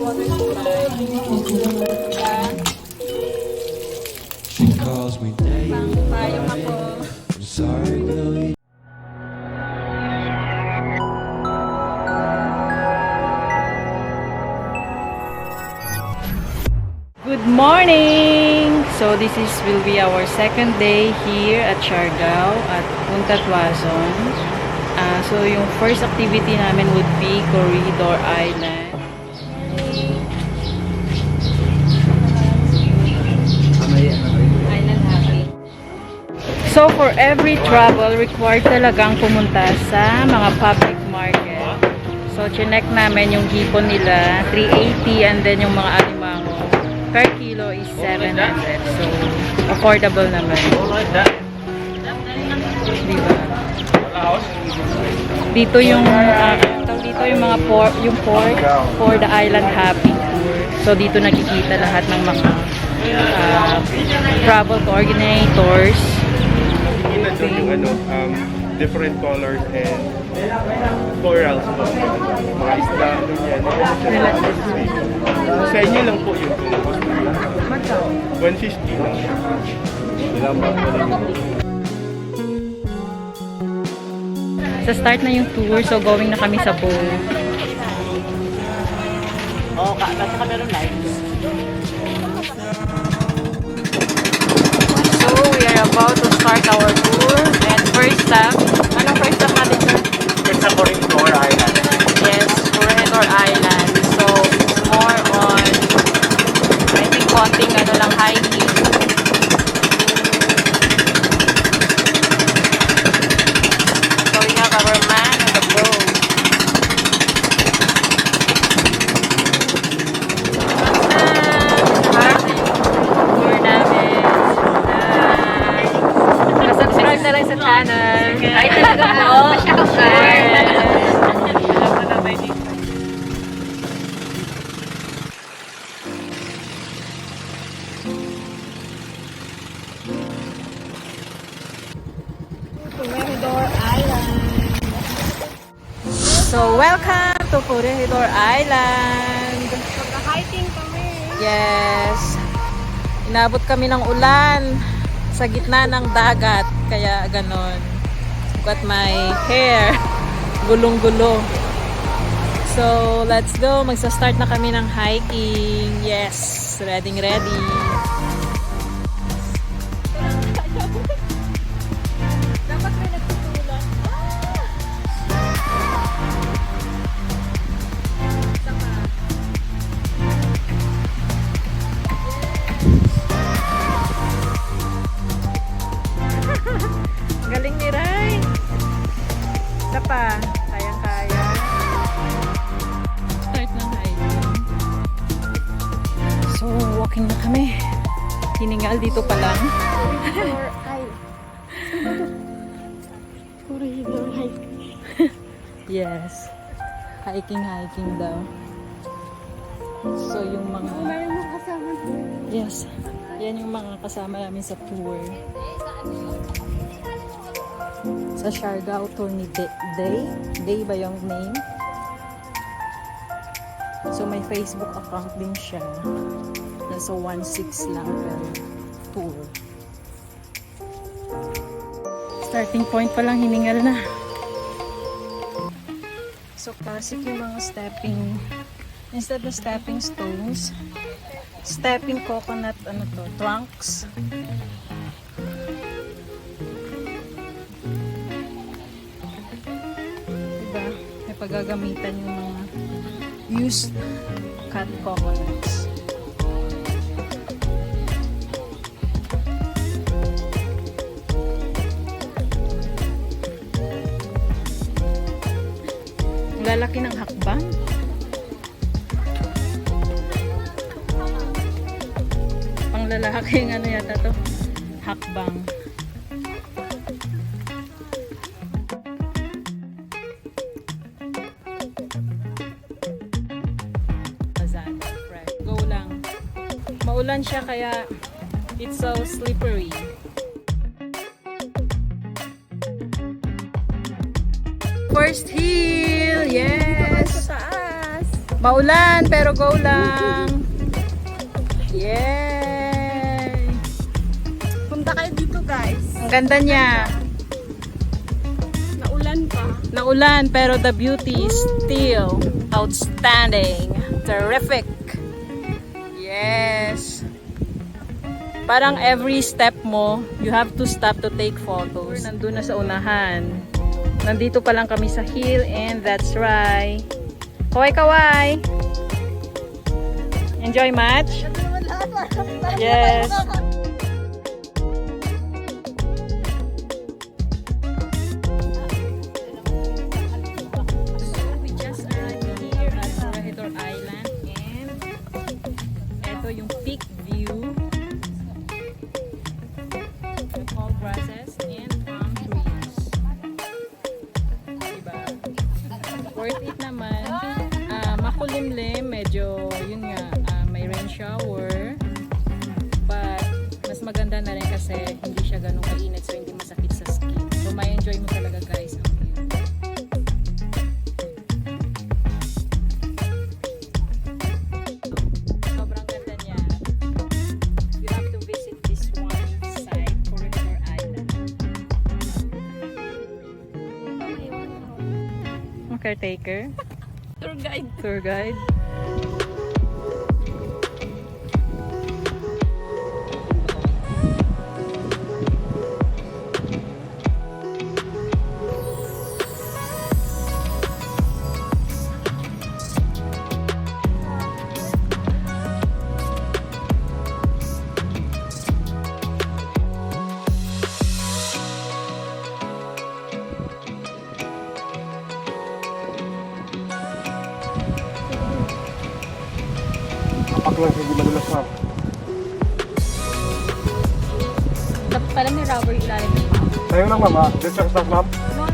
water supply. She calls me day. Payong ako. I'm sorry, girl. Good morning! So this will be our second day here at Siargao at Punta Tuazon. So yung first activity namin would be Corregidor Island. Island hopping. So for every travel, required talagang pumunta sa mga public market. So chinek namin yung hipon nila, 380, and then yung mga alimango per kilo is 700. So affordable naman. Diba? Dito yung dito yung mga pork for the island hopping tour. So dito nakikita lahat ng mga travel coordinators. Nandun yung different colors and corals po. Mga isda, yan. Sa inyo lang po yun kung gusto nyo. 150 lang. Sa start na yung tour, so going na kami sa boat. Basta kami rin lights. So we are about to start our tour. And first stop, anong first stop natin, sir? It's a Corregidor Island. Yes, Corregidor Island. So more on, I think konting lang hiking. So we have our man on the boat. Tour namin. Subscribe na lang sa channel. Ay, talaga po. Corregidor Island. So, welcome to Corregidor Island. Magka-hiking kami. Yes. Inabot kami ng ulan sa gitna ng dagat. Kaya ganon. Got my hair. Gulong-gulo. So, let's go. Magsa-start na kami ng hiking. Yes. Ready. Dapat may nagtutulak. Galing ni Ray. Isa pa. Kayang-kaya. Start ng hiking. So, walking na kami. Hiningal dito pa lang. Corregidor hiking. Yes. Hiking daw. So, yung mga... Meron mo kasama. Yes. Yan yung mga kasama namin sa tour. Sa Siargao tour ni Day ba yung name? So may Facebook account din siya. Nasa 1.6 lang per tour. Starting point pa lang hiningal na. So classic yung mga stepping, instead of stepping stones, stepping coconut trunks. Diba? May paggagamitan yung mga used cut coconuts. Ang lalaki ng hakbang. Pang lalaki yung ano yata to, hakbang. Go lang. Maulan siya kaya it's so slippery. First hill! Yes! Maulan, pero go lang. Yay! Punta kayo dito guys. Ang ganda niya. Naulan pa. Naulan, pero the beauty is still outstanding. Terrific. Yes. Parang every step mo, you have to stop to take photos. Nandun na sa unahan. Nandito pa lang kami sa hill and that's right. Kaway-kaway! Enjoy much? Yes. We just arrived here at Corregidor Island and eto yung peak view. Tall grasses and palm trees. Diba? Worth it naman. Makulimlim, medyo yun nga, may rain shower. But mas maganda na rin kasi hindi siya ganun kainit so hindi masakit sa skin. So may enjoy mo talaga guys ang view. Sobrang ganda niya. You have to visit this one site, Corregidor Island. Caretaker? Tour guide. Tour guide? Apak lang, hindi madulas ma'am. Dapat pala may rubber ilalim. Tayo lang ma'am ha. Let's check stuff ma'am. No.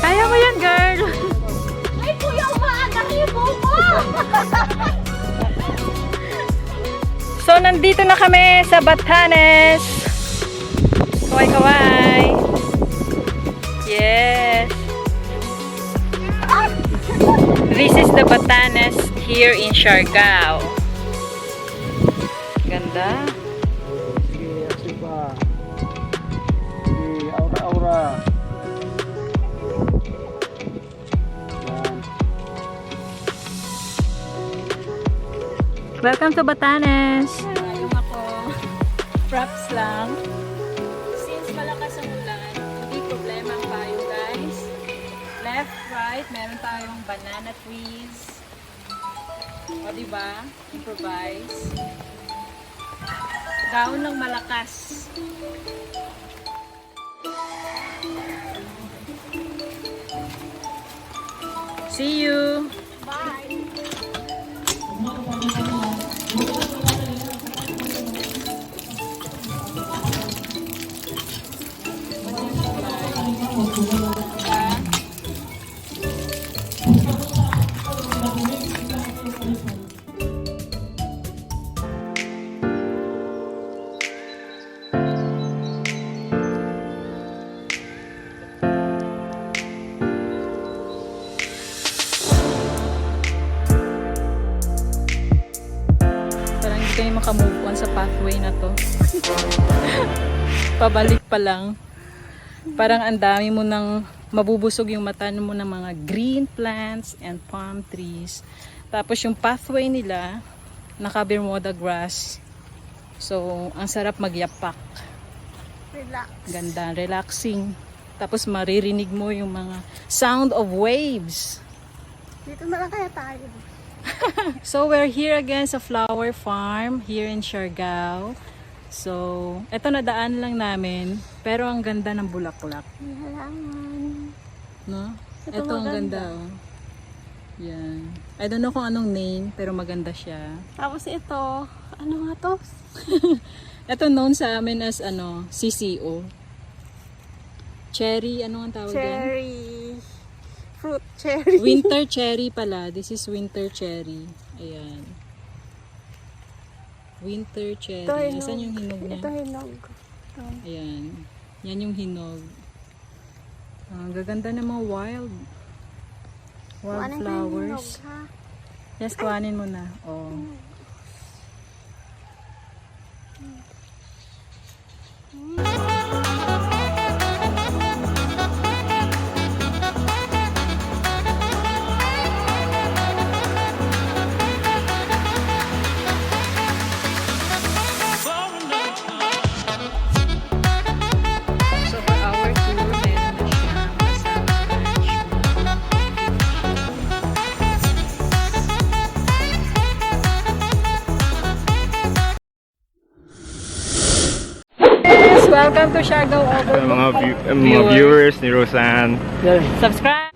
Kaya mo yan, girl! Ay, kuya, umaandak yung buko! So, nandito na kami sa Batanes. Kaway-kaway. Yes. This is the Batanes here in Siargao. Ganda. Sige, aksi pa. Sige, aura-aura. Welcome to Batanes. Ayun ako. Props lang. Since malakas ang ulan, hindi problema ang payo, guys. Left, right, meron tayong banana trees. O, diba? Improvise. Daon ng malakas. See you! Bye! Parang hindi kayo makamove on sa pathway na to. Pabalik pa lang. Parang ang dami mo ng mabubusog yung mata mo ng mga green plants and palm trees. Tapos yung pathway nila, naka-bermuda grass. So, ang sarap magyapak. Relax. Ganda, relaxing. Tapos maririnig mo yung mga sound of waves. Dito na lang kaya tayo. So, we're here again sa flower farm here in Siargao. So, eto nadaan lang namin. Pero ang ganda ng bulaklak. May halaman. No? Ito Ito ang maganda. ganda. Oh. Yan. I don't know kung anong name, pero maganda siya. Tapos ito, ano nga to? Ito known sa amin as CCO. Cherry, ano ang tawag yan? Cherry. Fruit cherry. Winter cherry pala. This is winter cherry. Ayan. Winter cherry. Ito hinog. Asan yung hinog niya? Ito hinog. Ito. Ayan. Yan yung hinog. Ang gaganda ng mga wild Kuhanin ko yung hinog, flowers. ha? Yes, kuhanin mo na. Oh. So for our tour, meron na siyang kasama lunch. Welcome to Siargao Overlook. Mga viewers ni Roseanne. Subscribe!